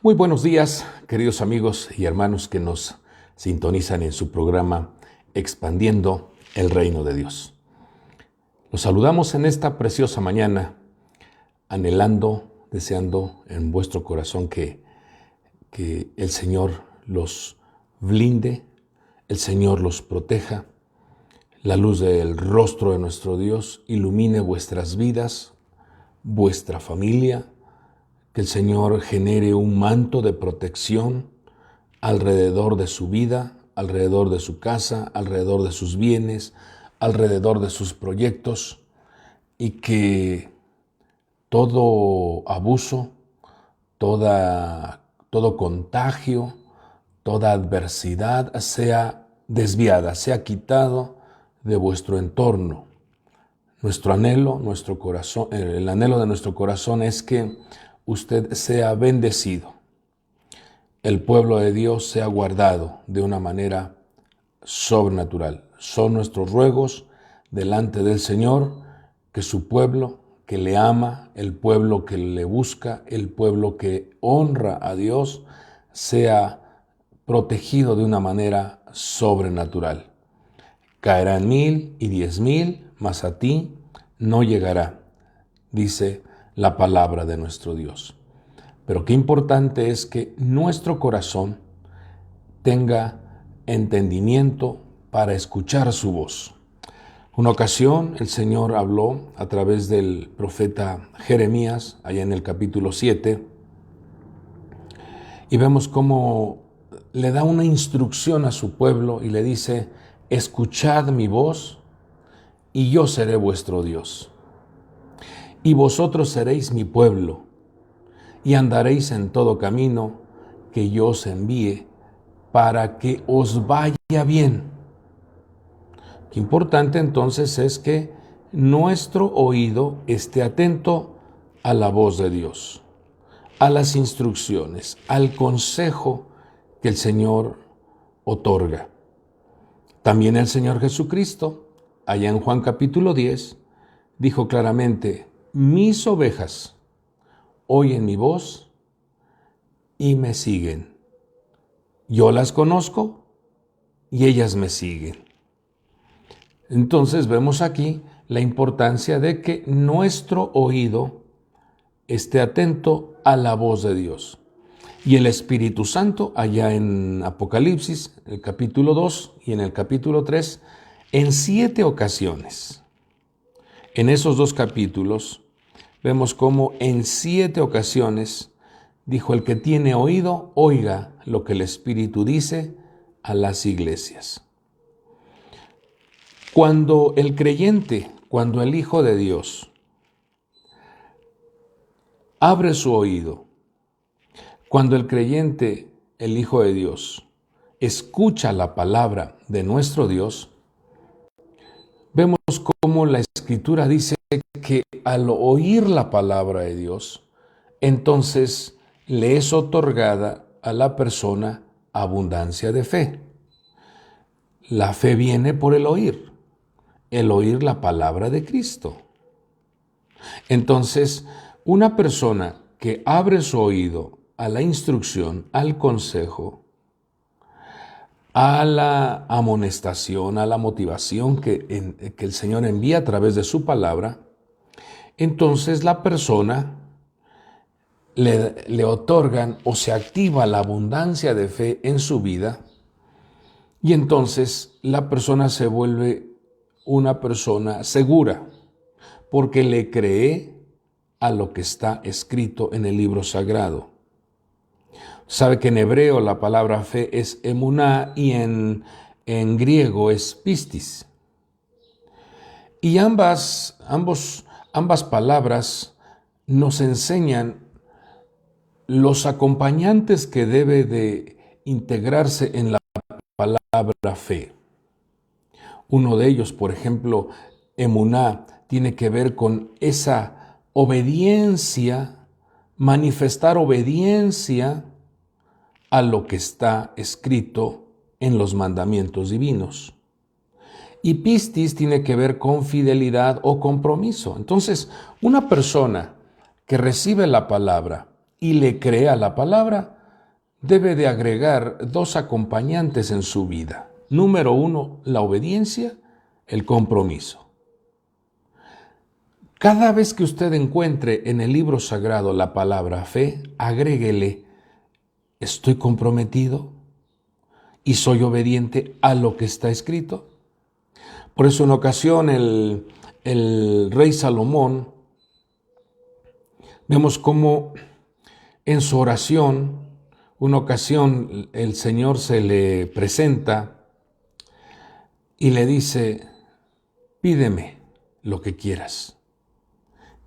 Muy buenos días, queridos amigos y hermanos que nos sintonizan en su programa Expandiendo el Reino de Dios. Los saludamos en esta preciosa mañana, anhelando, deseando en vuestro corazón que el Señor los blinde, el Señor los proteja, la luz del rostro de nuestro Dios ilumine vuestras vidas, vuestra familia, que el Señor genere un manto de protección alrededor de su vida, alrededor de su casa, alrededor de sus bienes, alrededor de sus proyectos, y que todo abuso, todo contagio, toda adversidad sea desviada, sea quitado de vuestro entorno. Nuestro anhelo, nuestro corazón, el anhelo de nuestro corazón es que usted sea bendecido. El pueblo de Dios sea guardado de una manera sobrenatural. Son nuestros ruegos delante del Señor, que su pueblo que le ama, el pueblo que le busca, el pueblo que honra a Dios, sea protegido de una manera sobrenatural. Caerán 1000 y 10,000, mas a ti no llegará, dice la palabra de nuestro Dios. Pero qué importante es que nuestro corazón tenga entendimiento para escuchar su voz. Una ocasión el Señor habló a través del profeta Jeremías, allá en el capítulo 7, y vemos cómo le da una instrucción a su pueblo y le dice: escuchad mi voz y yo seré vuestro Dios. Y vosotros seréis mi pueblo, y andaréis en todo camino que yo os envíe, para que os vaya bien. Qué importante entonces es que nuestro oído esté atento a la voz de Dios, a las instrucciones, al consejo que el Señor otorga. También el Señor Jesucristo, allá en Juan capítulo 10, dijo claramente: mis ovejas oyen mi voz y me siguen. Yo las conozco y ellas me siguen. Entonces vemos aquí la importancia de que nuestro oído esté atento a la voz de Dios. Y el Espíritu Santo, allá en Apocalipsis, el capítulo 2 y en el capítulo 3, en 7 ocasiones. En esos 2 capítulos vemos cómo en 7 ocasiones dijo: el que tiene oído, oiga lo que el Espíritu dice a las iglesias. Cuando el creyente, cuando el Hijo de Dios abre su oído, cuando el creyente, el Hijo de Dios, escucha la palabra de nuestro Dios, vemos cómo la Escritura dice que al oír la palabra de Dios, entonces le es otorgada a la persona abundancia de fe. La fe viene por el oír la palabra de Cristo. Entonces, una persona que abre su oído a la instrucción, al consejo, a la amonestación, a la motivación que el Señor envía a través de su palabra, entonces la persona le otorgan o se activa la abundancia de fe en su vida, y entonces la persona se vuelve una persona segura, porque le cree a lo que está escrito en el libro sagrado. Sabe que en hebreo la palabra fe es emuná y en griego es pistis. Y ambas palabras nos enseñan los acompañantes que debe de integrarse en la palabra fe. Uno de ellos, por ejemplo, emuná, tiene que ver con esa obediencia, manifestar obediencia a lo que está escrito en los mandamientos divinos. Y pistis tiene que ver con fidelidad o compromiso. Entonces, una persona que recibe la palabra y le cree a la palabra, debe de agregar dos acompañantes en su vida. Número uno, la obediencia, el compromiso. Cada vez que usted encuentre en el libro sagrado la palabra fe, agréguele: estoy comprometido y soy obediente a lo que está escrito. Por eso en ocasión el rey Salomón, vemos cómo en su oración, una ocasión el Señor se le presenta y le dice: pídeme lo que quieras.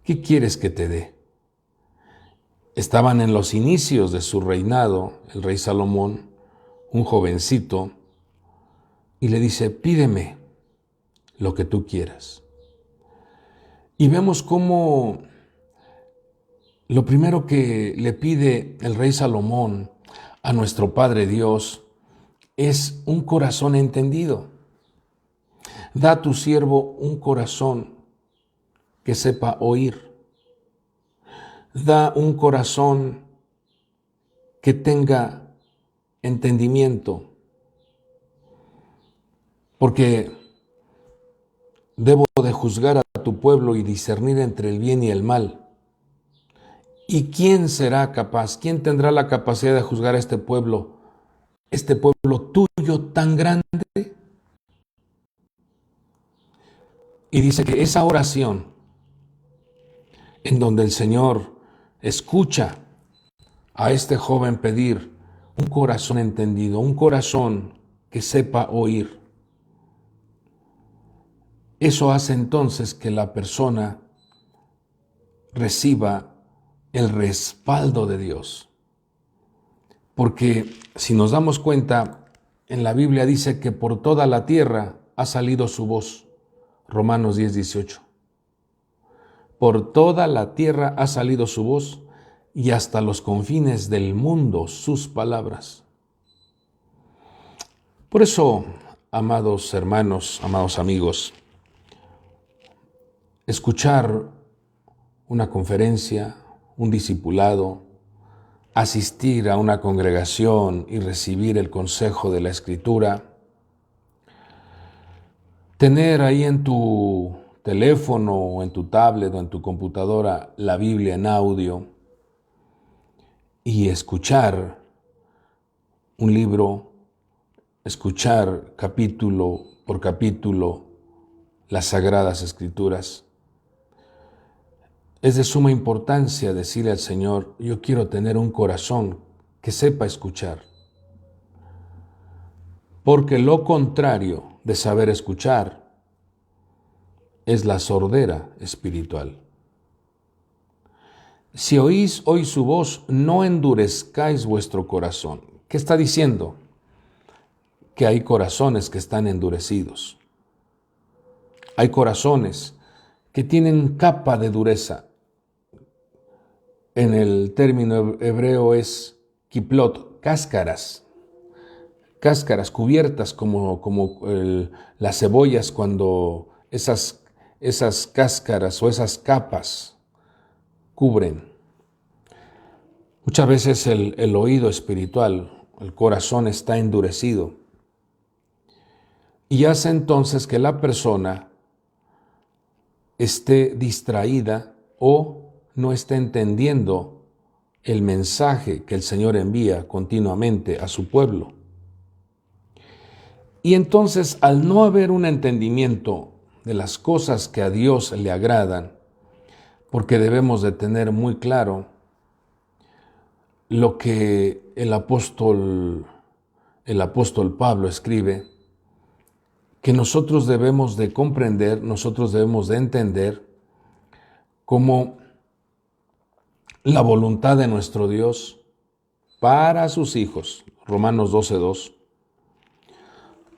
¿Qué quieres que te dé? Estaban en los inicios de su reinado, el rey Salomón, un jovencito, y le dice: pídeme lo que tú quieras. Y vemos cómo lo primero que le pide el rey Salomón a nuestro Padre Dios es un corazón entendido. Da a tu siervo un corazón que sepa oír. Da un corazón que tenga entendimiento. Porque debo de juzgar a tu pueblo y discernir entre el bien y el mal. ¿Y quién será capaz? ¿Quién tendrá la capacidad de juzgar a este pueblo tuyo tan grande? Y dice que esa oración, en donde el Señor escucha a este joven pedir un corazón entendido, un corazón que sepa oír, eso hace entonces que la persona reciba el respaldo de Dios. Porque si nos damos cuenta, en la Biblia dice que por toda la tierra ha salido su voz. Romanos 10:18. Por toda la tierra ha salido su voz y hasta los confines del mundo sus palabras. Por eso, amados hermanos, amados amigos, escuchar una conferencia, un discipulado, asistir a una congregación y recibir el consejo de la Escritura, tener ahí en tu teléfono o en tu tablet o en tu computadora la Biblia en audio y escuchar un libro, escuchar capítulo por capítulo las Sagradas Escrituras. Es de suma importancia decirle al Señor: yo quiero tener un corazón que sepa escuchar. Porque lo contrario de saber escuchar es la sordera espiritual. Si oís hoy su voz, no endurezcáis vuestro corazón. ¿Qué está diciendo? Que hay corazones que están endurecidos. Hay corazones que tienen capa de dureza. En el término hebreo es kiplot, cáscaras cubiertas como las cebollas, cuando esas cáscaras o esas capas cubren. Muchas veces el oído espiritual, el corazón está endurecido y hace entonces que la persona esté distraída o no esté entendiendo el mensaje que el Señor envía continuamente a su pueblo. Y entonces, al no haber un entendimiento de las cosas que a Dios le agradan, porque debemos de tener muy claro lo que el apóstol Pablo escribe, que nosotros debemos de comprender, nosotros debemos de entender como la voluntad de nuestro Dios para sus hijos. Romanos 12:2.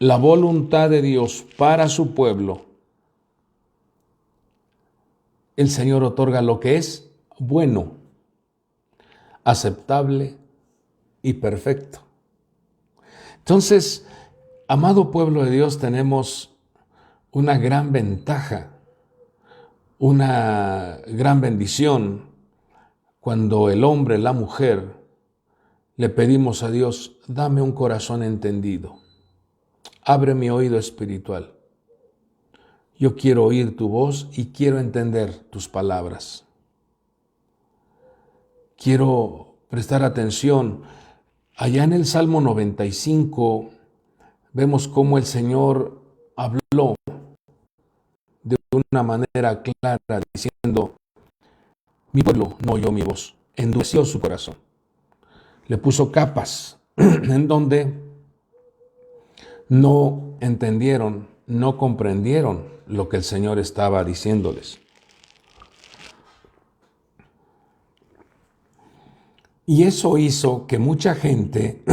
La voluntad de Dios para su pueblo. El Señor otorga lo que es bueno, aceptable y perfecto. Entonces, amado pueblo de Dios, tenemos una gran ventaja, una gran bendición cuando el hombre, la mujer, le pedimos a Dios, dame un corazón entendido, abre mi oído espiritual. Yo quiero oír tu voz y quiero entender tus palabras. Quiero prestar atención. Allá en el Salmo 95 vemos cómo el Señor habló de una manera clara, diciendo, mi pueblo no oyó mi voz, endureció su corazón. Le puso capas en donde no entendieron, no comprendieron lo que el Señor estaba diciéndoles. Y eso hizo que mucha gente,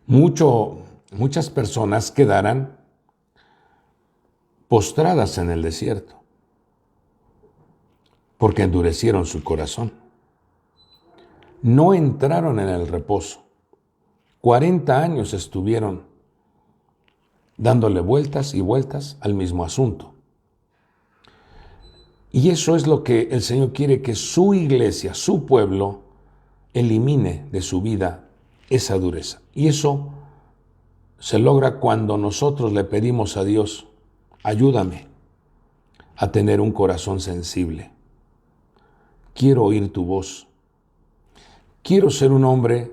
muchas personas quedaran postradas en el desierto, porque endurecieron su corazón. No entraron en el reposo. 40 años estuvieron dándole vueltas y vueltas al mismo asunto. Y eso es lo que el Señor quiere que su iglesia, su pueblo, elimine de su vida esa dureza. Y eso se logra cuando nosotros le pedimos a Dios, ayúdame a tener un corazón sensible. Quiero oír tu voz. Quiero ser un hombre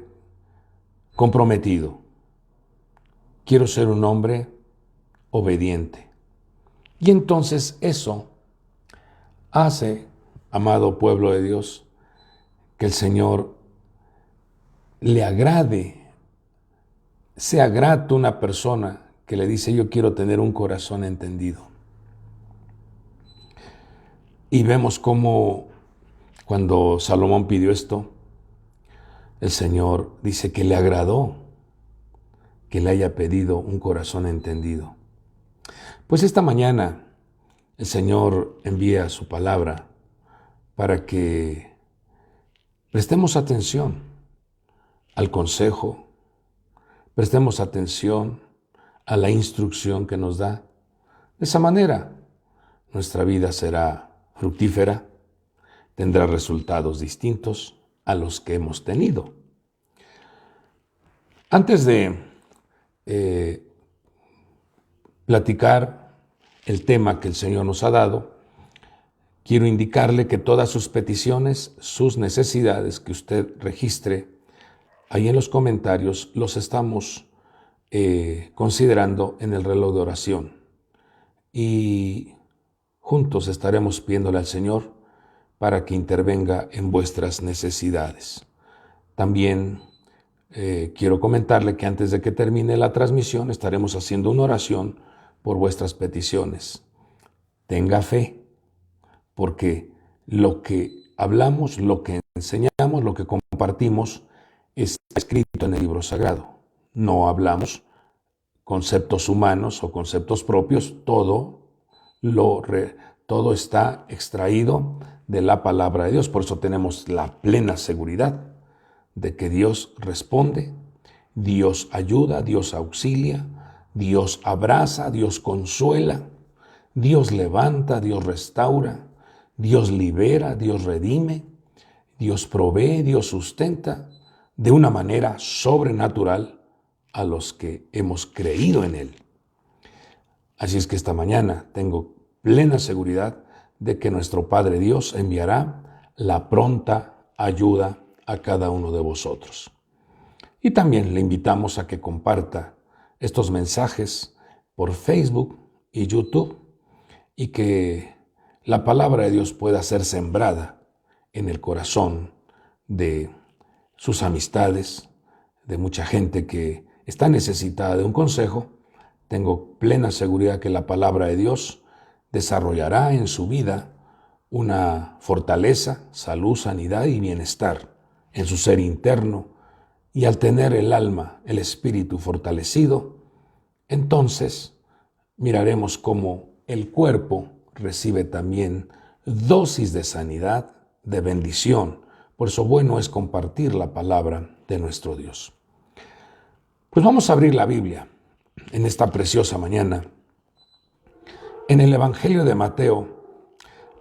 comprometido. Quiero ser un hombre obediente. Y entonces eso hace, amado pueblo de Dios, que el Señor le agrade, sea grato una persona que le dice, yo quiero tener un corazón entendido. Y vemos cómo cuando Salomón pidió esto, el Señor dice que le agradó que le haya pedido un corazón entendido. Pues esta mañana el Señor envía su palabra para que prestemos atención al consejo, prestemos atención a la instrucción que nos da. De esa manera, nuestra vida será fructífera, tendrá resultados distintos a los que hemos tenido. Antes de platicar el tema que el Señor nos ha dado, quiero indicarle que todas sus peticiones, sus necesidades que usted registre ahí en los comentarios, los estamos considerando en el reloj de oración. Y juntos estaremos pidiéndole al Señor para que intervenga en vuestras necesidades. También quiero comentarle que antes de que termine la transmisión estaremos haciendo una oración por vuestras peticiones. Tenga fe, porque lo que hablamos, lo que enseñamos, lo que compartimos está escrito en el libro sagrado. No hablamos conceptos humanos o conceptos propios, todo está extraído de la palabra de Dios. Por eso tenemos la plena seguridad de que Dios responde, Dios ayuda, Dios auxilia, Dios abraza, Dios consuela, Dios levanta, Dios restaura, Dios libera, Dios redime, Dios provee, Dios sustenta de una manera sobrenatural a los que hemos creído en Él. Así es que esta mañana tengo plena seguridad de que nuestro Padre Dios enviará la pronta ayuda a cada uno de vosotros. Y también le invitamos a que comparta estos mensajes por Facebook y YouTube y que la palabra de Dios pueda ser sembrada en el corazón de sus amistades, de mucha gente que está necesitada de un consejo. Tengo plena seguridad que la palabra de Dios desarrollará en su vida una fortaleza, salud, sanidad y bienestar en su ser interno, y al tener el alma, el espíritu fortalecido, entonces miraremos cómo el cuerpo recibe también dosis de sanidad, de bendición. Por eso bueno es compartir la palabra de nuestro Dios. Pues vamos a abrir la Biblia en esta preciosa mañana, en el Evangelio de Mateo,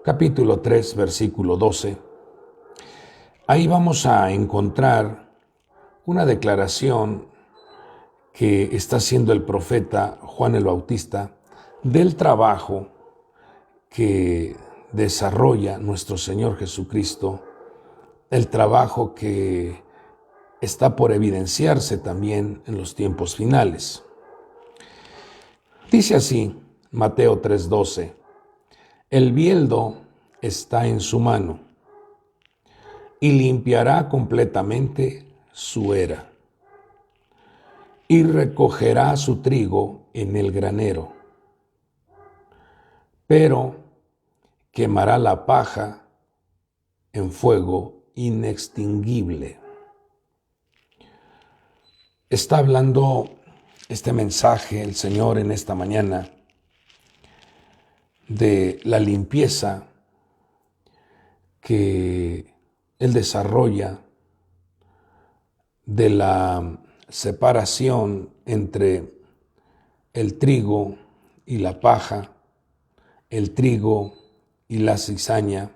capítulo 3, versículo 12. Ahí vamos a encontrar una declaración que está haciendo el profeta Juan el Bautista del trabajo que desarrolla nuestro Señor Jesucristo, el trabajo que está por evidenciarse también en los tiempos finales. Dice así, Mateo 3:12, el bieldo está en su mano y limpiará completamente su era y recogerá su trigo en el granero, pero quemará la paja en fuego inextinguible. Está hablando este mensaje el Señor en esta mañana de la limpieza que Él desarrolla, de la separación entre el trigo y la paja, el trigo y la cizaña.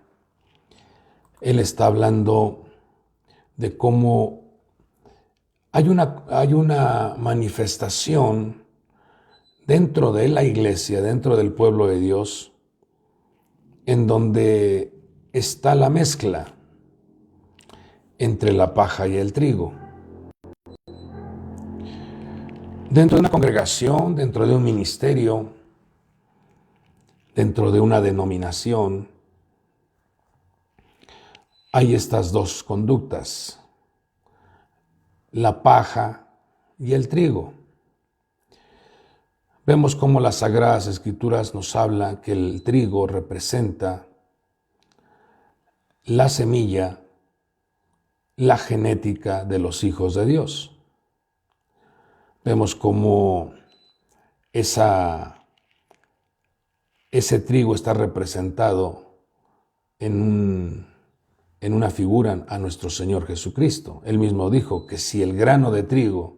Él está hablando de cómo hay una manifestación dentro de la iglesia, dentro del pueblo de Dios, en donde está la mezcla entre la paja y el trigo. Dentro de una congregación, dentro de un ministerio, dentro de una denominación, hay estas dos conductas, la paja y el trigo. Vemos cómo las Sagradas Escrituras nos hablan que el trigo representa la semilla, la genética de los hijos de Dios. Vemos cómo ese trigo está representado en una figura a nuestro Señor Jesucristo. Él mismo dijo que si el grano de trigo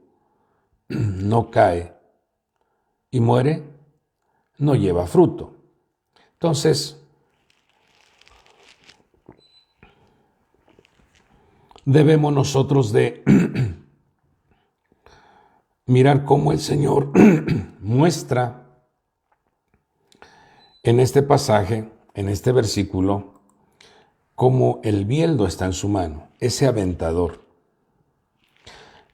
no cae y muere, no lleva fruto. Entonces, debemos nosotros de mirar cómo el Señor muestra en este pasaje, en este versículo, cómo el bieldo está en su mano, ese aventador,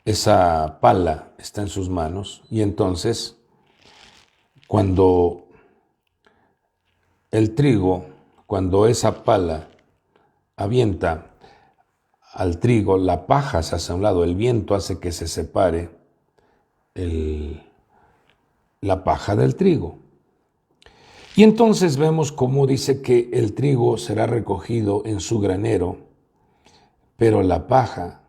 esa pala está en sus manos, y entonces cuando el trigo, cuando esa pala avienta al trigo, la paja se hace a un lado, el viento hace que se separe la paja del trigo. Y entonces vemos cómo dice que el trigo será recogido en su granero, pero la paja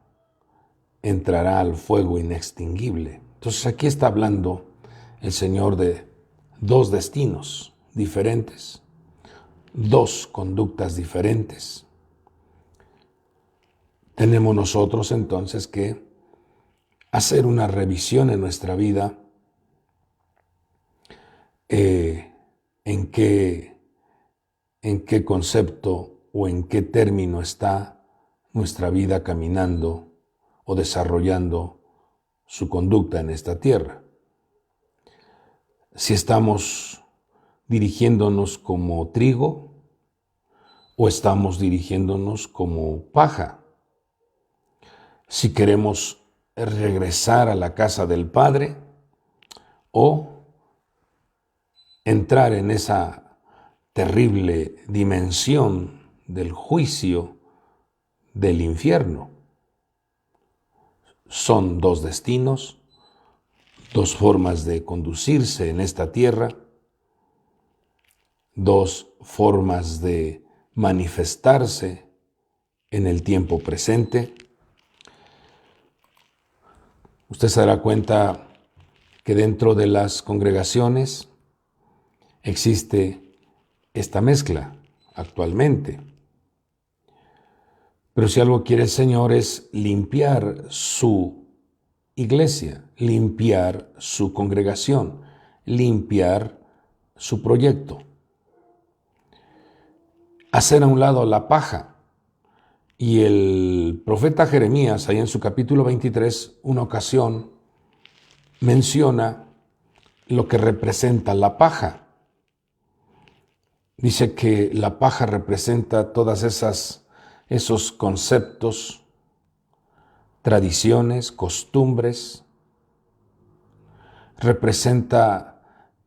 entrará al fuego inextinguible. Entonces aquí está hablando el Señor de dos destinos diferentes, dos conductas diferentes. Tenemos nosotros entonces que hacer una revisión en nuestra vida, en qué concepto o en qué término está nuestra vida caminando o desarrollando su conducta en esta tierra. Si estamos dirigiéndonos como trigo o estamos dirigiéndonos como paja. Si queremos regresar a la casa del Padre o entrar en esa terrible dimensión del juicio del infierno. Son dos destinos, dos formas de conducirse en esta tierra, dos formas de manifestarse en el tiempo presente. Usted se dará cuenta que dentro de las congregaciones existe esta mezcla actualmente. Pero si algo quiere el Señor es limpiar su iglesia, limpiar su congregación, limpiar su proyecto. Hacer a un lado la paja Y el profeta Jeremías, ahí en su capítulo 23, una ocasión menciona lo que representa la paja. Dice que la paja representa todas esos conceptos, tradiciones, costumbres, representa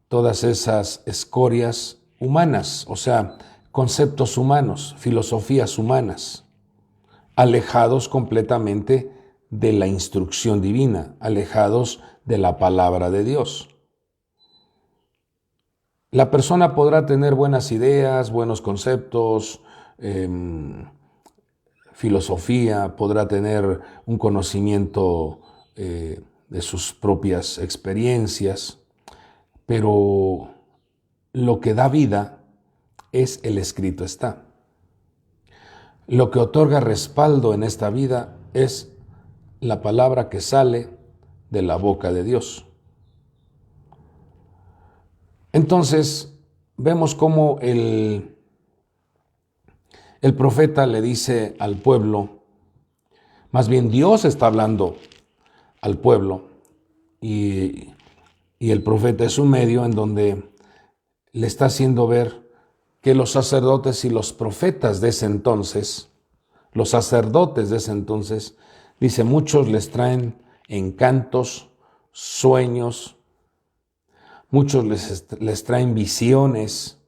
todas esas escorias humanas, o sea, conceptos humanos, filosofías humanas, alejados completamente de la instrucción divina, alejados de la palabra de Dios. La persona podrá tener buenas ideas, buenos conceptos, filosofía, podrá tener un conocimiento de sus propias experiencias, pero lo que da vida es el escrito está. Lo que otorga respaldo en esta vida es la palabra que sale de la boca de Dios. Entonces, vemos cómo el profeta le dice al pueblo, más bien Dios está hablando al pueblo, y el profeta es un medio en donde le está haciendo ver que los sacerdotes y los profetas de ese entonces, dice, muchos les traen encantos, sueños, muchos les traen visiones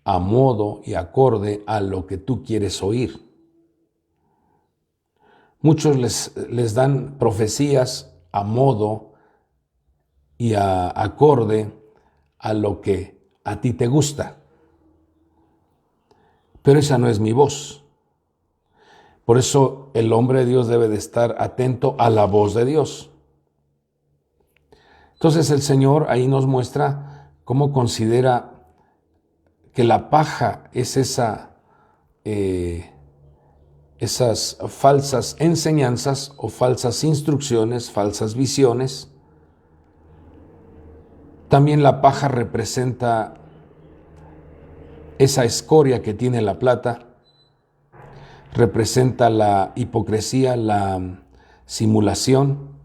a modo y acorde a lo que tú quieres oír. Muchos les dan profecías a modo y acorde a lo que a ti te gusta. Pero esa no es mi voz. Por eso el hombre de Dios debe de estar atento a la voz de Dios. Entonces el Señor ahí nos muestra cómo considera que la paja es esas falsas enseñanzas o falsas instrucciones, falsas visiones. También la paja representa esa escoria que tiene la plata, representa la hipocresía, la simulación,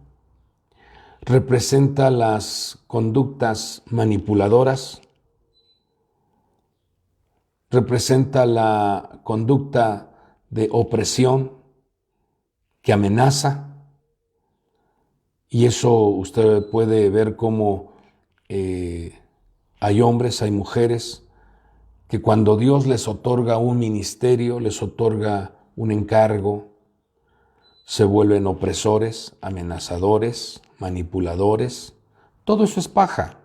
representa las conductas manipuladoras, representa la conducta de opresión que amenaza, y eso usted puede ver cómo hay hombres, hay mujeres que cuando Dios les otorga un ministerio, les otorga un encargo, se vuelven opresores, amenazadores, manipuladores. Todo eso es paja.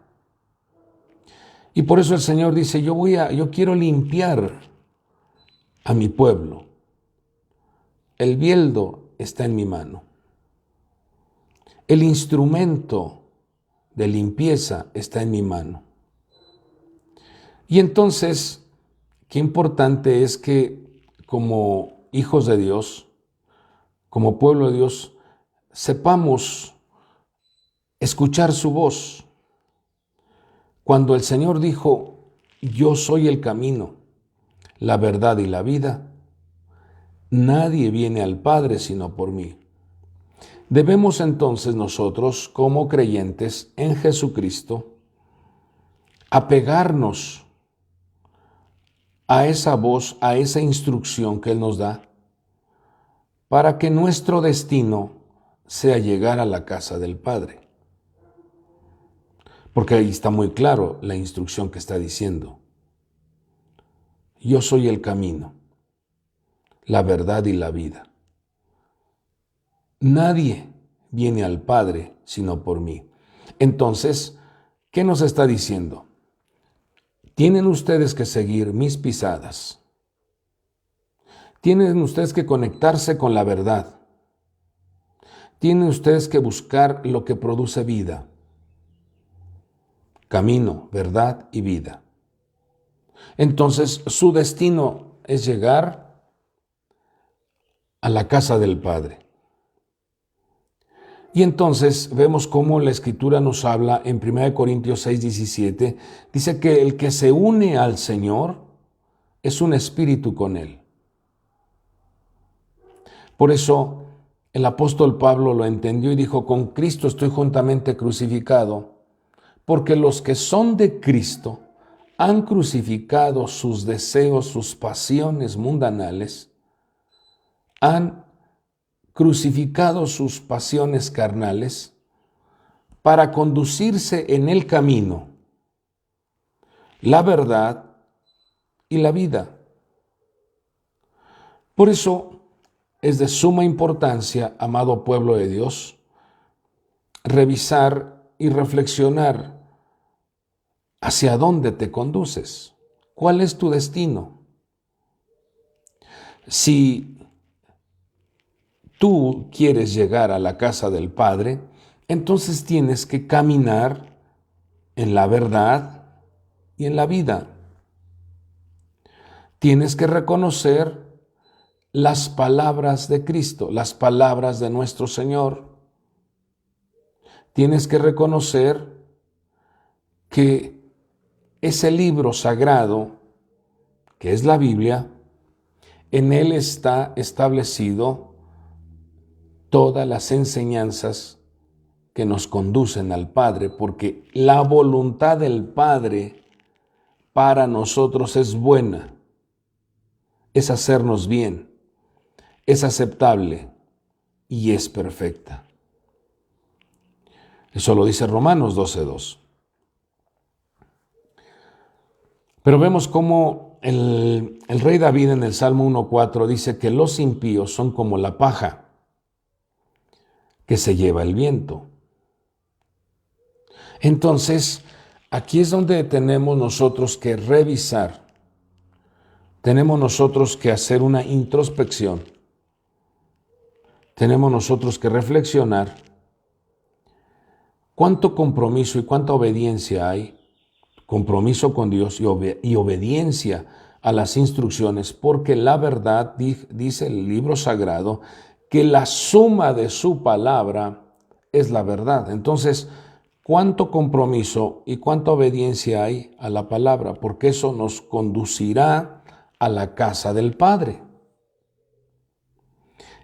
Y por eso el Señor dice, yo quiero limpiar a mi pueblo. El bieldo está en mi mano. El instrumento de limpieza está en mi mano. Y entonces, qué importante es que como hijos de Dios, como pueblo de Dios, sepamos escuchar su voz. Cuando el Señor dijo, yo soy el camino, la verdad y la vida, nadie viene al Padre sino por mí. Debemos entonces nosotros, como creyentes en Jesucristo, apegarnos a esa voz, a esa instrucción que Él nos da, para que nuestro destino sea llegar a la casa del Padre. Porque ahí está muy claro la instrucción que está diciendo. Yo soy el camino, la verdad y la vida. Nadie viene al Padre sino por mí. Entonces, ¿qué nos está diciendo? Tienen ustedes que seguir mis pisadas. Tienen ustedes que conectarse con la verdad. Tienen ustedes que buscar lo que produce vida. Camino, verdad y vida. Entonces, su destino es llegar a la casa del Padre. Y entonces vemos cómo la Escritura nos habla en 1 Corintios 6:17. Dice que el que se une al Señor es un espíritu con Él. Por eso el apóstol Pablo lo entendió y dijo: con Cristo estoy juntamente crucificado, porque los que son de Cristo han crucificado sus deseos, sus pasiones mundanales, han crucificado sus pasiones carnales para conducirse en el camino, la verdad y la vida. Por eso es de suma importancia, amado pueblo de Dios, revisar y reflexionar hacia dónde te conduces, cuál es tu destino. Si tú quieres llegar a la casa del Padre, entonces tienes que caminar en la verdad y en la vida. Tienes que reconocer las palabras de Cristo, las palabras de nuestro Señor. Tienes que reconocer que ese libro sagrado, que es la Biblia, en él está establecido todas las enseñanzas que nos conducen al Padre, porque la voluntad del Padre para nosotros es buena, es hacernos bien, es aceptable y es perfecta. Eso lo dice Romanos 12:2. Pero vemos cómo el rey David en el Salmo 1:4 dice que los impíos son como la paja que se lleva el viento. Entonces, aquí es donde tenemos nosotros que revisar, tenemos nosotros que hacer una introspección, tenemos nosotros que reflexionar cuánto compromiso y cuánta obediencia hay, compromiso con Dios y obediencia a las instrucciones, porque la verdad, dice el libro sagrado, que la suma de su palabra es la verdad. Entonces, ¿cuánto compromiso y cuánta obediencia hay a la palabra? Porque eso nos conducirá a la casa del Padre.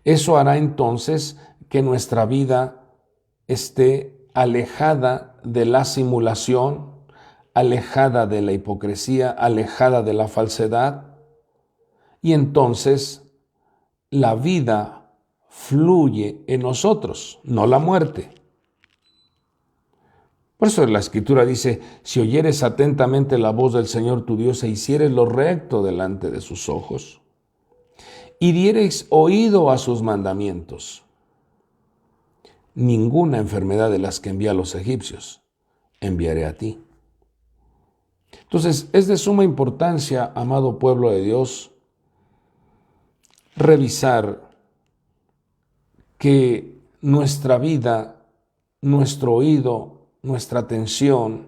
Eso hará entonces que nuestra vida esté alejada de la simulación, alejada de la hipocresía, alejada de la falsedad, y entonces la vida fluye en nosotros, no la muerte. Por eso la Escritura dice: si oyeres atentamente la voz del Señor tu Dios e hicieres lo recto delante de sus ojos, y diereis oído a sus mandamientos, ninguna enfermedad de las que envía a los egipcios enviaré a ti. Entonces, es de suma importancia, amado pueblo de Dios, revisar que nuestra vida, nuestro oído, nuestra atención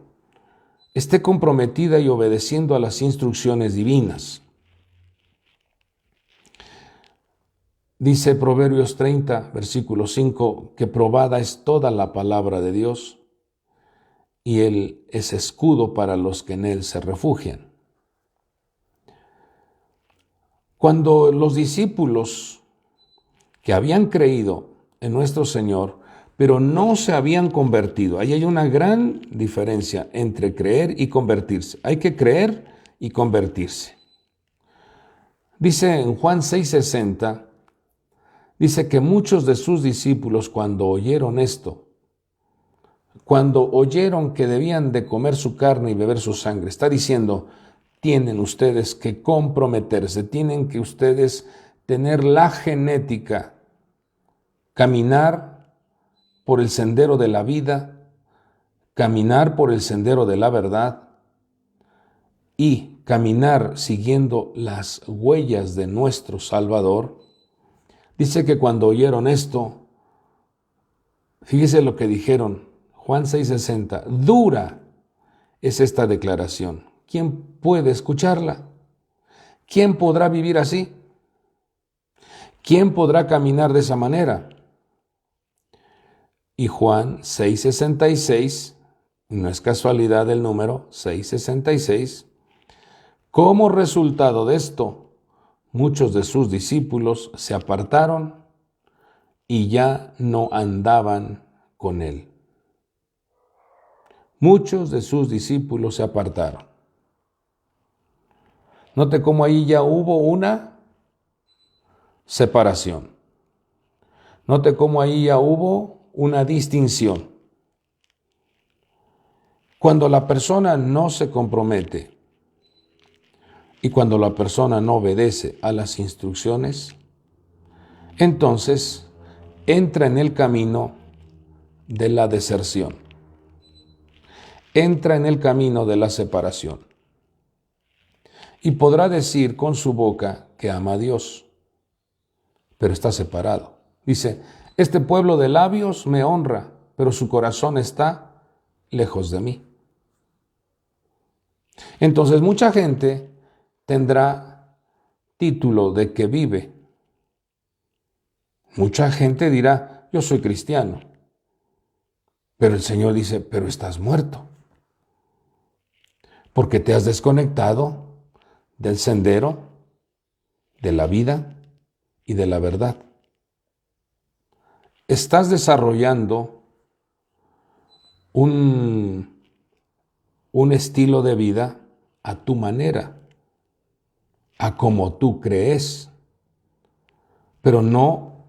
esté comprometida y obedeciendo a las instrucciones divinas. Dice Proverbios 30, versículo 5, que probada es toda la palabra de Dios, y Él es escudo para los que en Él se refugian. Cuando los discípulos que habían creído en nuestro Señor, pero no se habían convertido, ahí hay una gran diferencia entre creer y convertirse. Hay que creer y convertirse. Dice en Juan 6:60, dice que muchos de sus discípulos, cuando oyeron esto, cuando oyeron que debían de comer su carne y beber su sangre, está diciendo: tienen ustedes que comprometerse, tienen que ustedes tener la genética, caminar por el sendero de la vida, caminar por el sendero de la verdad y caminar siguiendo las huellas de nuestro Salvador. Dice que cuando oyeron esto, fíjese lo que dijeron, Juan 6:60, dura es esta declaración. ¿Quién puede escucharla? ¿Quién podrá vivir así? ¿Quién podrá caminar de esa manera? Y Juan 6:66, no es casualidad el número 6:66, como resultado de esto, muchos de sus discípulos se apartaron y ya no andaban con él. Muchos de sus discípulos se apartaron. Note cómo ahí ya hubo una separación. Note cómo ahí ya hubo una distinción. Cuando la persona no se compromete y cuando la persona no obedece a las instrucciones, entonces entra en el camino de la deserción. Entra en el camino de la separación. Y podrá decir con su boca que ama a Dios, pero está separado. Dice, este pueblo de labios me honra, pero su corazón está lejos de mí. Entonces mucha gente tendrá título de que vive. Mucha gente dirá, yo soy cristiano. Pero el Señor dice, pero estás muerto. Porque te has desconectado del sendero, de la vida y de la verdad. Estás desarrollando un estilo de vida a tu manera, a como tú crees, pero no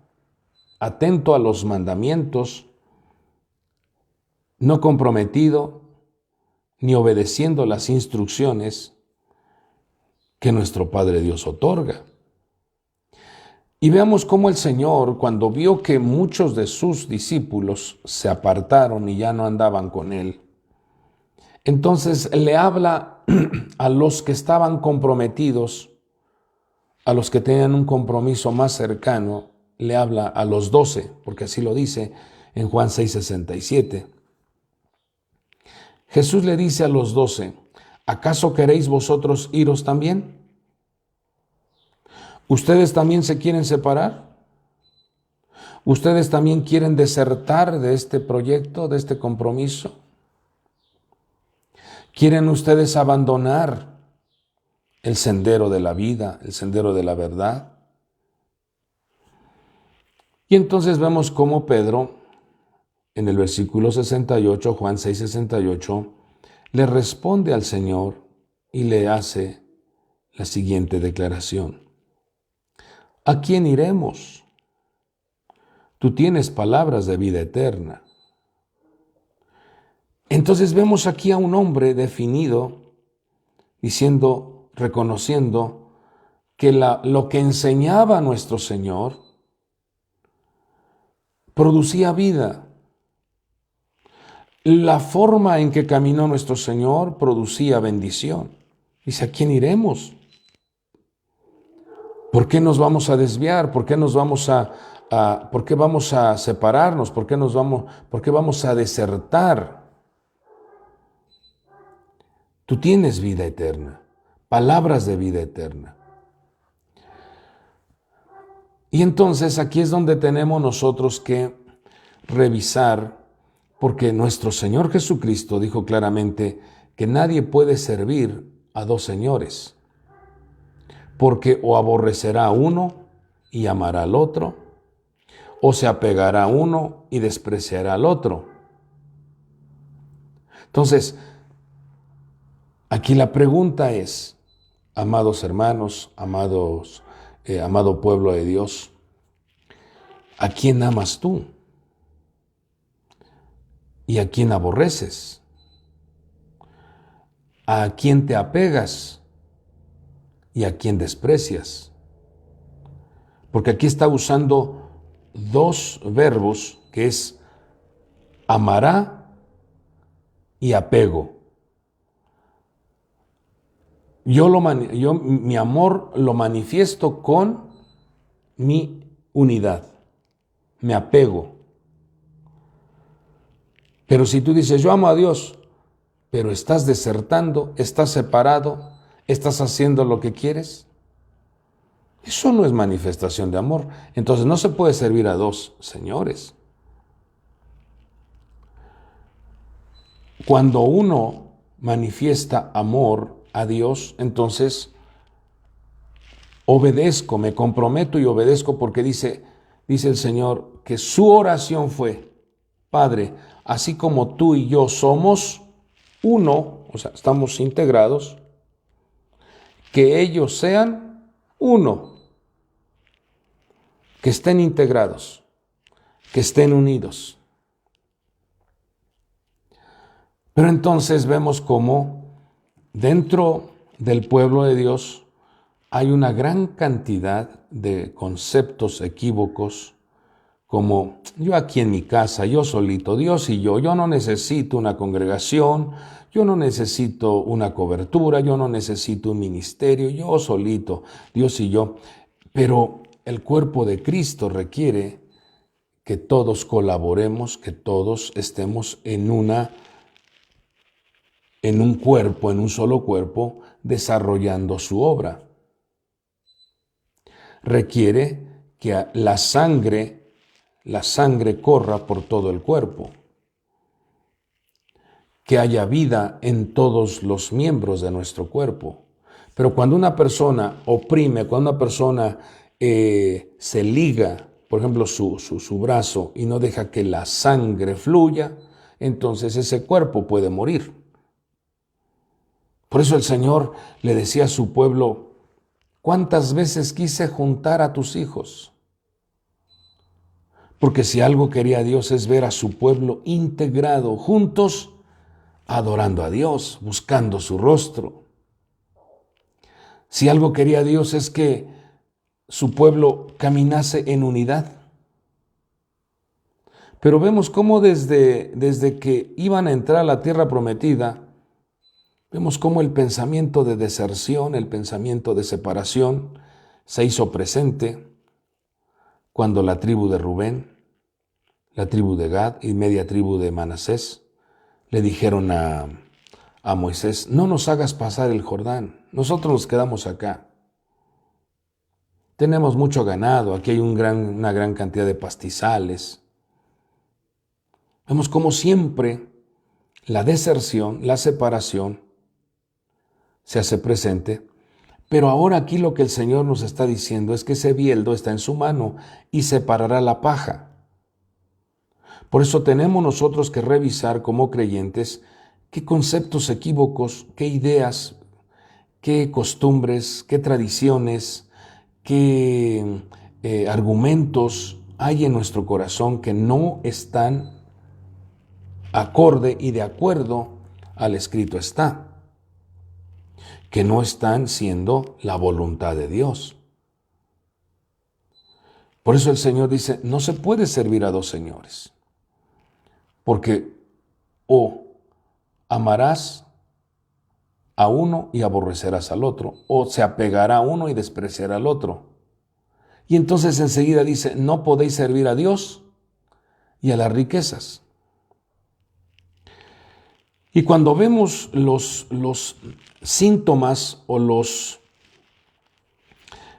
atento a los mandamientos, no comprometido ni obedeciendo las instrucciones que nuestro Padre Dios otorga. Y veamos cómo el Señor, cuando vio que muchos de sus discípulos se apartaron y ya no andaban con Él, entonces le habla a los que estaban comprometidos, a los que tenían un compromiso más cercano, le habla a los 12, porque así lo dice en Juan 6:67. Jesús le dice a los 12, ¿acaso queréis vosotros iros también? ¿Ustedes también se quieren separar? ¿Ustedes también quieren desertar de este proyecto, de este compromiso? ¿Quieren ustedes abandonar el sendero de la vida, el sendero de la verdad? Y entonces vemos cómo Pedro, en el versículo 68, Juan 6:68, le responde al Señor y le hace la siguiente declaración. ¿A quién iremos? Tú tienes palabras de vida eterna. Entonces vemos aquí a un hombre definido, diciendo, reconociendo que lo que enseñaba nuestro Señor producía vida. La forma en que caminó nuestro Señor producía bendición. Dice, ¿a quién iremos? ¿Por qué nos vamos a desviar? ¿Por qué nos vamos por qué vamos a separarnos? ¿Por qué vamos a desertar? Tú tienes vida eterna, palabras de vida eterna. Y entonces aquí es donde tenemos nosotros que revisar, porque nuestro Señor Jesucristo dijo claramente que nadie puede servir a dos señores, porque o aborrecerá a uno y amará al otro, o se apegará a uno y despreciará al otro. Entonces, aquí la pregunta es, amados hermanos, amado pueblo de Dios, ¿a quién amas tú? ¿Y a quién aborreces? ¿A quién te apegas? ¿Y a quién desprecias? Porque aquí está usando dos verbos que es amará y apego. Mi amor lo manifiesto con mi unidad, me apego. Pero si tú dices, yo amo a Dios, pero estás desertando, estás separado, estás haciendo lo que quieres, eso no es manifestación de amor. Entonces no se puede servir a dos señores. Cuando uno manifiesta amor a Dios, entonces obedezco, me comprometo y obedezco porque dice, dice el Señor que su oración fue: Padre, así como tú y yo somos uno, o sea, estamos integrados, que ellos sean uno, que estén integrados, que estén unidos. Pero entonces vemos cómo dentro del pueblo de Dios hay una gran cantidad de conceptos equívocos, como yo aquí en mi casa, yo solito, Dios y yo no necesito una congregación, yo no necesito una cobertura, yo no necesito un ministerio, yo solito, Dios y yo. Pero el cuerpo de Cristo requiere que todos colaboremos, que todos estemos en un cuerpo, en un solo cuerpo, desarrollando su obra. Requiere que la sangre corra por todo el cuerpo, que haya vida en todos los miembros de nuestro cuerpo. Pero cuando una persona oprime, cuando una persona se liga, por ejemplo, su brazo, y no deja que la sangre fluya, entonces ese cuerpo puede morir. Por eso el Señor le decía a su pueblo: ¿cuántas veces quise juntar a tus hijos? Porque si algo quería Dios es ver a su pueblo integrado, juntos, adorando a Dios, buscando su rostro. Si algo quería Dios es que su pueblo caminase en unidad. Pero vemos cómo desde que iban a entrar a la tierra prometida, vemos cómo el pensamiento de deserción, el pensamiento de separación se hizo presente cuando la tribu de Rubén, la tribu de Gad y media tribu de Manasés le dijeron a Moisés: no nos hagas pasar el Jordán, nosotros nos quedamos acá. Tenemos mucho ganado, aquí hay una gran cantidad de pastizales. Vemos cómo siempre la deserción, la separación se hace presente, pero ahora aquí lo que el Señor nos está diciendo es que ese bieldo está en su mano y separará la paja. Por eso tenemos nosotros que revisar como creyentes qué conceptos equívocos, qué ideas, qué costumbres, qué tradiciones, qué argumentos hay en nuestro corazón que no están acorde y de acuerdo al escrito está, que no están siendo la voluntad de Dios. Por eso el Señor dice: no se puede servir a dos señores, porque o amarás a uno y aborrecerás al otro, o se apegará a uno y despreciará al otro. Y entonces enseguida dice: no podéis servir a Dios y a las riquezas. Y cuando vemos los síntomas o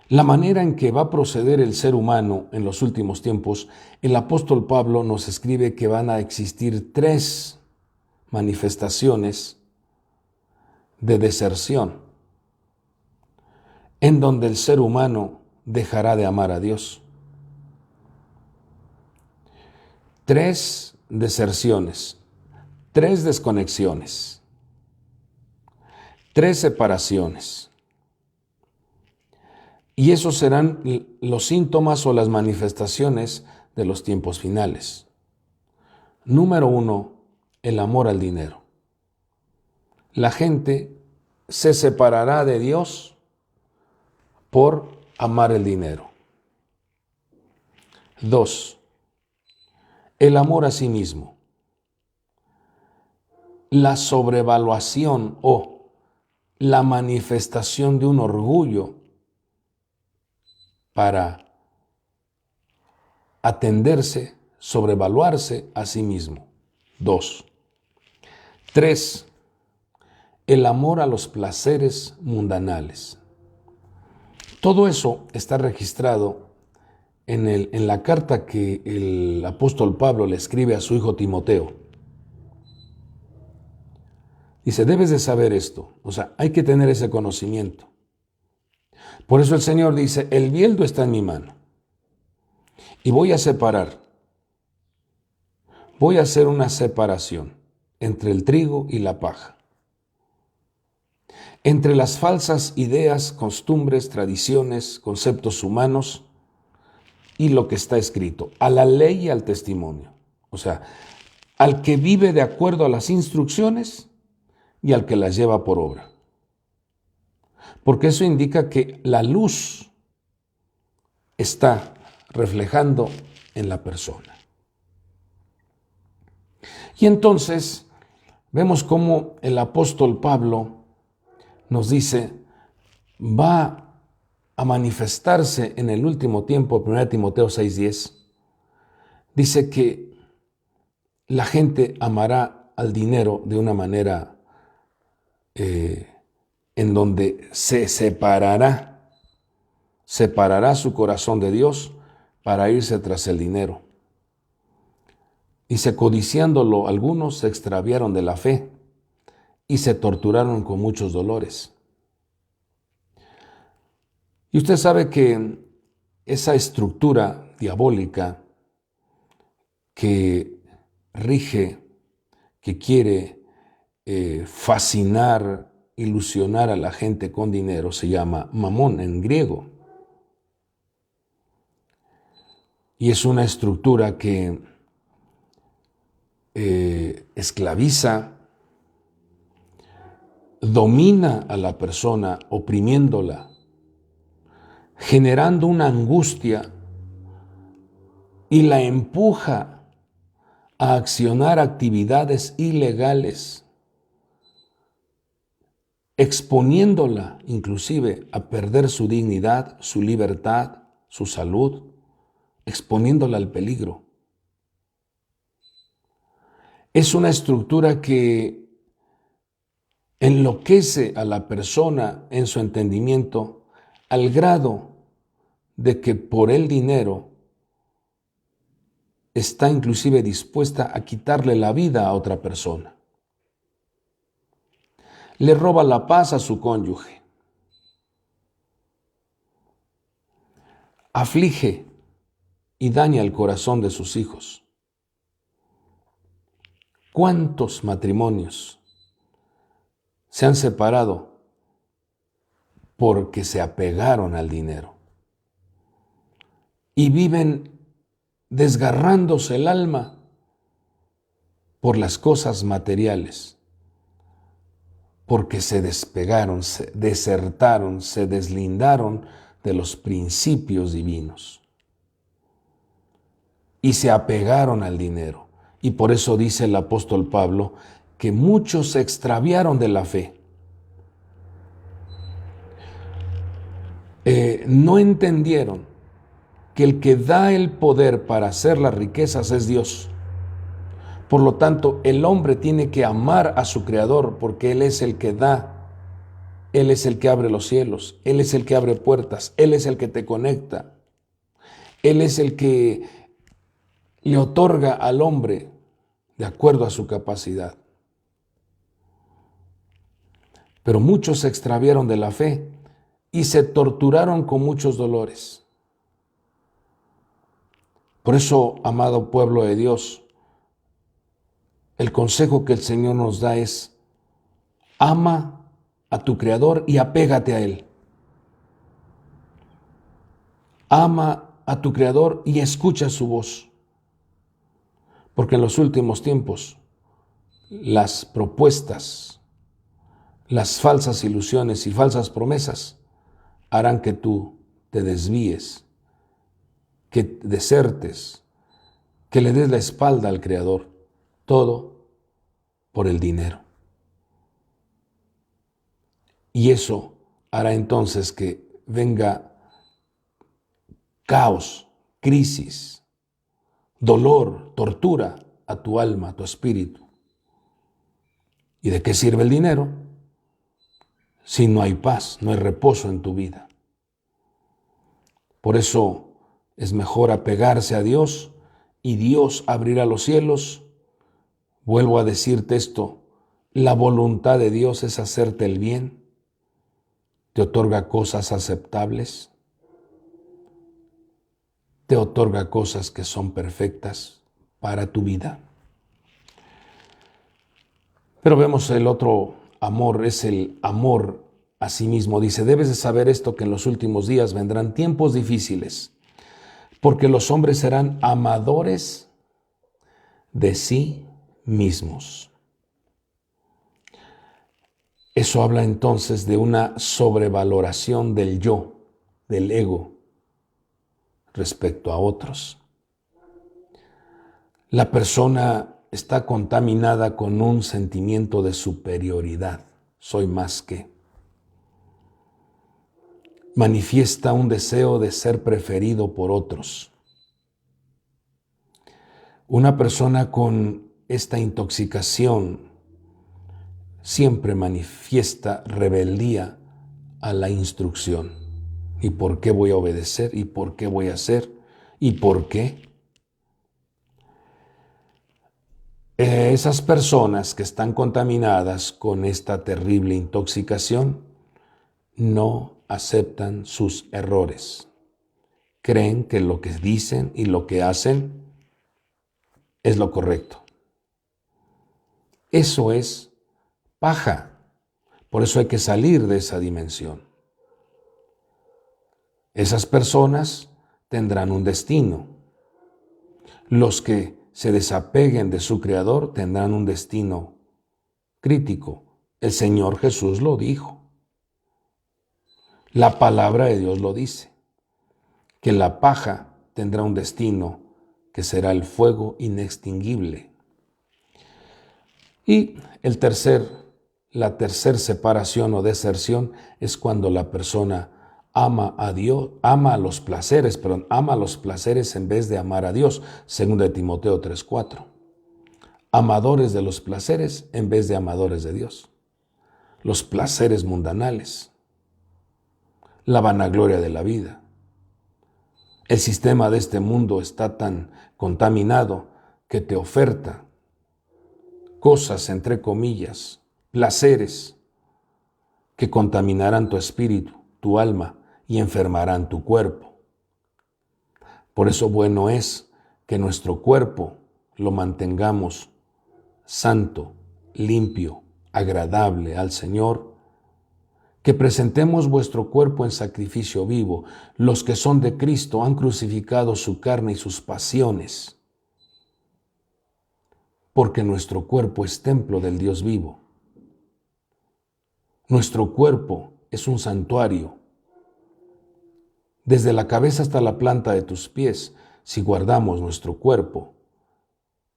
la manera en que va a proceder el ser humano en los últimos tiempos, el apóstol Pablo nos escribe que van a existir 3 manifestaciones de deserción, en donde el ser humano dejará de amar a Dios. 3 deserciones, 3 desconexiones, 3 separaciones. Y esos serán los síntomas o las manifestaciones de los tiempos finales. Número 1, el amor al dinero. La gente se separará de Dios por amar el dinero. 2, el amor a sí mismo. La sobrevaluación o la manifestación de un orgullo para atenderse, sobrevaluarse a sí mismo. 2. 3. El amor a los placeres mundanales. Todo eso está registrado en la carta que el apóstol Pablo le escribe a su hijo Timoteo. Dice: debes de saber esto, o sea, hay que tener ese conocimiento. Por eso el Señor dice: el bieldo está en mi mano. Y voy a hacer una separación entre el trigo y la paja, entre las falsas ideas, costumbres, tradiciones, conceptos humanos y lo que está escrito, a la ley y al testimonio. O sea, al que vive de acuerdo a las instrucciones y al que las lleva por obra. Porque eso indica que la luz está reflejando en la persona. Y entonces vemos cómo el apóstol Pablo nos dice, va a manifestarse en el último tiempo, 1 Timoteo 6:10, dice que la gente amará al dinero de una manera en donde se separará su corazón de Dios para irse tras el dinero. Dice, codiciándolo, algunos se extraviaron de la fe y se torturaron con muchos dolores. Y usted sabe que esa estructura diabólica que rige, que quiere fascinar, ilusionar a la gente con dinero, se llama mamón en griego. Y es una estructura que esclaviza, domina a la persona, oprimiéndola, generando una angustia y la empuja a accionar actividades ilegales, exponiéndola inclusive a perder su dignidad, su libertad, su salud, exponiéndola al peligro. Es una estructura que enloquece a la persona en su entendimiento al grado de que por el dinero está inclusive dispuesta a quitarle la vida a otra persona. Le roba la paz a su cónyuge. Aflige y daña el corazón de sus hijos. ¿Cuántos matrimonios se han separado porque se apegaron al dinero? Y viven desgarrándose el alma por las cosas materiales, porque se despegaron, se desertaron, se deslindaron de los principios divinos y se apegaron al dinero. Y por eso dice el apóstol Pablo que muchos se extraviaron de la fe. No entendieron que el que da el poder para hacer las riquezas es Dios. Por lo tanto, el hombre tiene que amar a su Creador porque Él es el que da, Él es el que abre los cielos, Él es el que abre puertas, Él es el que te conecta, Él es el que le otorga al hombre de acuerdo a su capacidad. Pero muchos se extraviaron de la fe y se torturaron con muchos dolores. Por eso, amado pueblo de Dios, el consejo que el Señor nos da es: ama a tu Creador y apégate a Él. Ama a tu Creador y escucha su voz. Porque en los últimos tiempos, las propuestas, las falsas ilusiones y falsas promesas harán que tú te desvíes, que desertes, que le des la espalda al Creador. Todo por el dinero. Y eso hará entonces que venga caos, crisis, dolor, tortura a tu alma, a tu espíritu. ¿Y de qué sirve el dinero si no hay paz, no hay reposo en tu vida? Por eso es mejor apegarse a Dios y Dios abrirá los cielos. Vuelvo a decirte esto: la voluntad de Dios es hacerte el bien, te otorga cosas aceptables, te otorga cosas que son perfectas para tu vida. Pero vemos el otro amor, es el amor a sí mismo. Dice, debes de saber esto, que en los últimos días vendrán tiempos difíciles, porque los hombres serán amadores de sí mismos. Eso habla entonces de una sobrevaloración del yo, del ego, respecto a otros. La persona está contaminada con un sentimiento de superioridad. Soy más que. Manifiesta un deseo de ser preferido por otros. Una persona con esta intoxicación siempre manifiesta rebeldía a la instrucción. ¿Y por qué voy a obedecer? ¿Y por qué voy a hacer? ¿Y por qué? Esas personas que están contaminadas con esta terrible intoxicación no aceptan sus errores. Creen que lo que dicen y lo que hacen es lo correcto. Eso es paja. Por eso hay que salir de esa dimensión. Esas personas tendrán un destino. Los que se desapeguen de su Creador tendrán un destino crítico. El Señor Jesús lo dijo. La palabra de Dios lo dice, que la paja tendrá un destino que será el fuego inextinguible. Y la tercera separación o deserción es cuando la persona ama a Dios, ama los placeres en vez de amar a Dios, según de Timoteo 3:4. Amadores de los placeres en vez de amadores de Dios. Los placeres mundanales, la vanagloria de la vida. El sistema de este mundo está tan contaminado que te oferta cosas, entre comillas, placeres que contaminarán tu espíritu, tu alma y enfermarán tu cuerpo. Por eso bueno es que nuestro cuerpo lo mantengamos santo, limpio, agradable al Señor, que presentemos vuestro cuerpo en sacrificio vivo. Los que son de Cristo han crucificado su carne y sus pasiones, porque nuestro cuerpo es templo del Dios vivo. Nuestro cuerpo es un santuario. Desde la cabeza hasta la planta de tus pies, si guardamos nuestro cuerpo,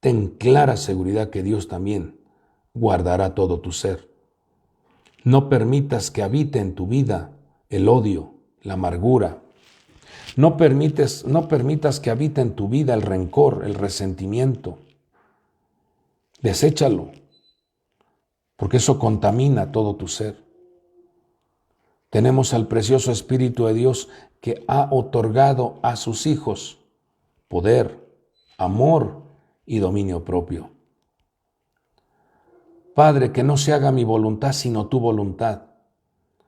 ten clara seguridad que Dios también guardará todo tu ser. No permitas que habite en tu vida el odio, la amargura. No permitas que habite en tu vida el rencor, el resentimiento. Deséchalo, porque eso contamina todo tu ser. Tenemos al precioso Espíritu de Dios que ha otorgado a sus hijos poder, amor y dominio propio. Padre, que no se haga mi voluntad sino tu voluntad.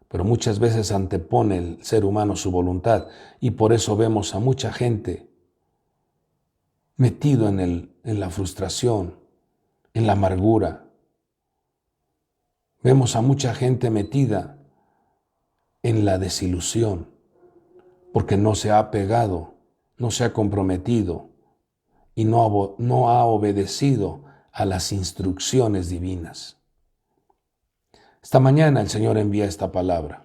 Pero muchas veces antepone el ser humano su voluntad y por eso vemos a mucha gente metido en la frustración, en la amargura. Vemos a mucha gente metida en la desilusión porque no se ha apegado, no se ha comprometido y no ha obedecido a las instrucciones divinas. Esta mañana el Señor envía esta palabra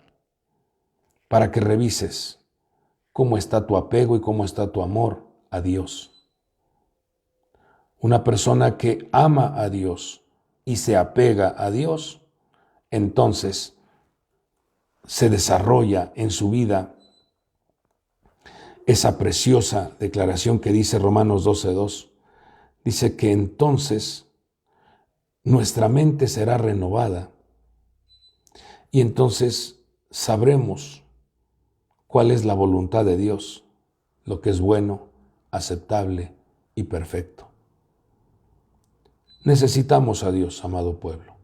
para que revises cómo está tu apego y cómo está tu amor a Dios. Una persona que ama a Dios y se apega a Dios, entonces se desarrolla en su vida esa preciosa declaración que dice Romanos 12:2. Dice que entonces nuestra mente será renovada y entonces sabremos cuál es la voluntad de Dios, lo que es bueno, aceptable y perfecto. Necesitamos a Dios, amado pueblo.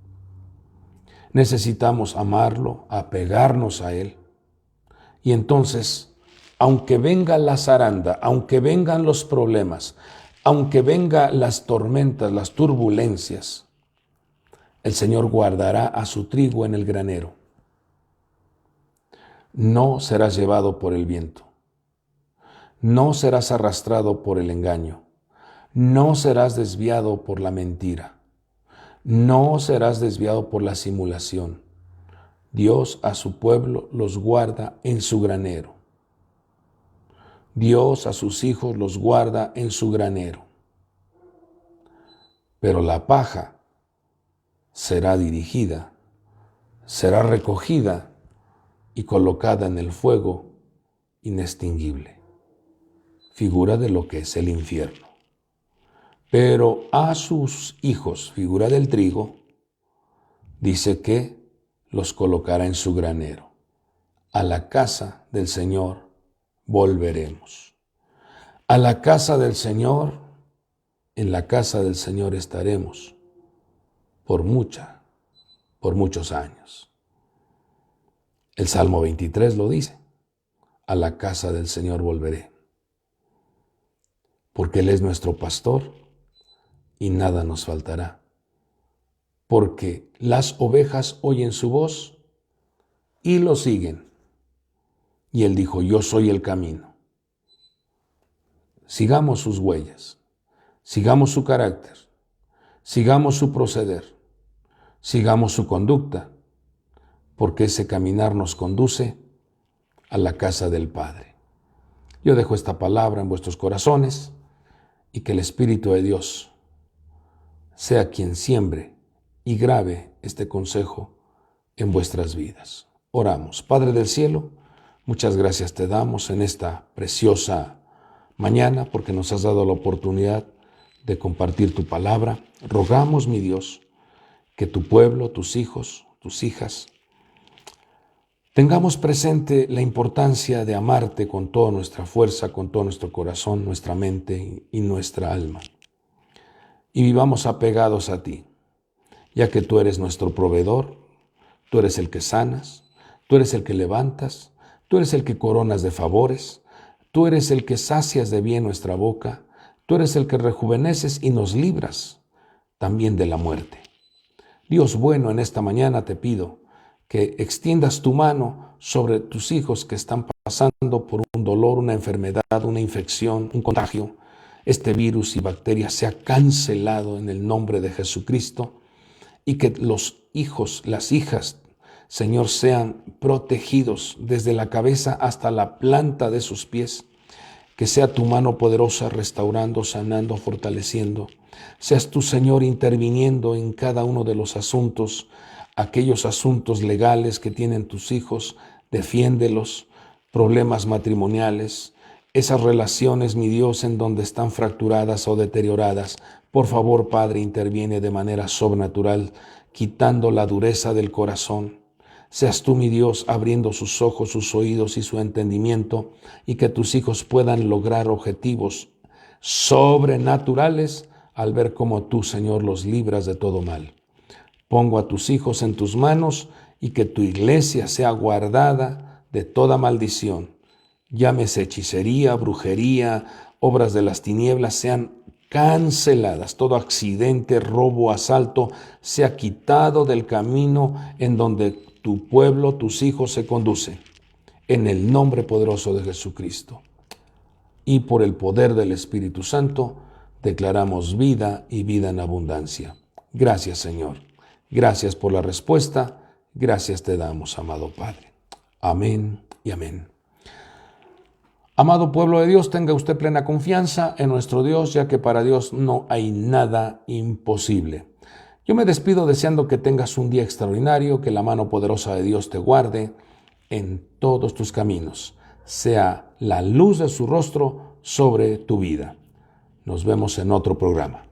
Necesitamos amarlo, apegarnos a Él. Y entonces Aunque venga la zaranda, aunque vengan los problemas, aunque vengan las tormentas, las turbulencias, el Señor guardará a su trigo en el granero. No serás llevado por el viento. No serás arrastrado por el engaño. No serás desviado por la mentira. No serás desviado por la simulación. Dios a su pueblo los guarda en su granero. Dios a sus hijos los guarda en su granero. Pero la paja será dirigida, será recogida y colocada en el fuego inextinguible, figura de lo que es el infierno. Pero a sus hijos, figura del trigo, dice que los colocará en su granero. A la casa del Señor volveremos. A la casa del Señor, en la casa del Señor estaremos por muchos años. El Salmo 23 lo dice: a la casa del Señor volveré, porque Él es nuestro pastor y nada nos faltará, porque las ovejas oyen su voz y lo siguen. Y Él dijo: yo soy el camino. Sigamos sus huellas, sigamos su carácter, sigamos su proceder, sigamos su conducta, porque ese caminar nos conduce a la casa del Padre. Yo dejo esta palabra en vuestros corazones y que el Espíritu de Dios sea quien siembre y grabe este consejo en vuestras vidas. Oramos. Padre del cielo, muchas gracias te damos en esta preciosa mañana porque nos has dado la oportunidad de compartir tu palabra. Rogamos, mi Dios, que tu pueblo, tus hijos, tus hijas, tengamos presente la importancia de amarte con toda nuestra fuerza, con todo nuestro corazón, nuestra mente y nuestra alma. Y vivamos apegados a ti, ya que tú eres nuestro proveedor, tú eres el que sanas, tú eres el que levantas, tú eres el que coronas de favores, tú eres el que sacias de bien nuestra boca, tú eres el que rejuveneces y nos libras también de la muerte. Dios bueno, en esta mañana te pido que extiendas tu mano sobre tus hijos que están pasando por un dolor, una enfermedad, una infección, un contagio. Este virus y bacteria sea cancelado en el nombre de Jesucristo y que los hijos, las hijas, Señor, sean protegidos desde la cabeza hasta la planta de sus pies. Que sea tu mano poderosa restaurando, sanando, fortaleciendo. Seas tú, Señor, interviniendo en cada uno de los asuntos, aquellos asuntos legales que tienen tus hijos, defiéndelos, problemas matrimoniales, esas relaciones, mi Dios, en donde están fracturadas o deterioradas. Por favor, Padre, interviene de manera sobrenatural, quitando la dureza del corazón. Seas tú, mi Dios, abriendo sus ojos, sus oídos y su entendimiento, y que tus hijos puedan lograr objetivos sobrenaturales al ver cómo tú, Señor, los libras de todo mal. Pongo a tus hijos en tus manos y que tu iglesia sea guardada de toda maldición. Llámese hechicería, brujería, obras de las tinieblas, sean canceladas. Todo accidente, robo, asalto, sea quitado del camino en donde tu pueblo, tus hijos se conducen. En el nombre poderoso de Jesucristo. Y por el poder del Espíritu Santo, declaramos vida y vida en abundancia. Gracias, Señor. Gracias por la respuesta. Gracias te damos, amado Padre. Amén y amén. Amado pueblo de Dios, tenga usted plena confianza en nuestro Dios, ya que para Dios no hay nada imposible. Yo me despido deseando que tengas un día extraordinario, que la mano poderosa de Dios te guarde en todos tus caminos, sea la luz de su rostro sobre tu vida. Nos vemos en otro programa.